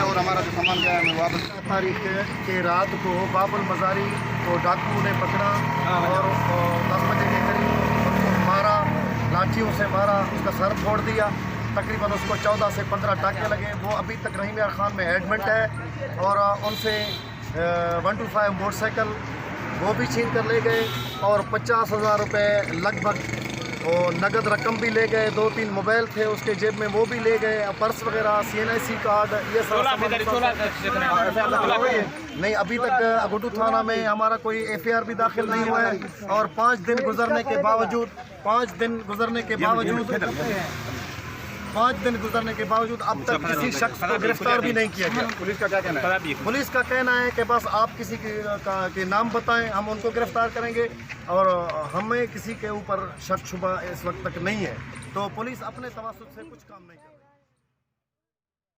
और हमारा जो सामान गया है वापस। तारीख के रात को बाबुल मज़ारी को डाकुओं ने पकड़ा और 10 बजे के करीब उसको मारा, लाठियों से मारा, उसका सर फोड़ दिया। तकरीबन उसको 14 से 15 टाँके लगे। वो अभी तक रहीम यार खान में एडमिट है और उनसे 125 मोटरसाइकिल वो भी छीन कर ले गए और 50,000 रुपये लगभग और नगद रकम भी ले गए। 2-3 मोबाइल थे उसके जेब में, वो भी ले गए। पर्स वगैरह, CNIC कार्ड, ये सब नहीं। अभी तक गुड्डू थाना में हमारा कोई FIR भी दाखिल नहीं हुआ है और 5 दिन गुजरने के बावजूद अब तक किसी शख्स को गिरफ्तार भी नहीं किया गया। पुलिस का क्या कहना है? पुलिस का कहना है कि बस आप किसी के नाम बताएं, हम उनको गिरफ्तार करेंगे और हमें किसी के ऊपर शक शुबा इस वक्त तक नहीं है। तो पुलिस अपने तवज्जुह से कुछ काम नहीं कर रही।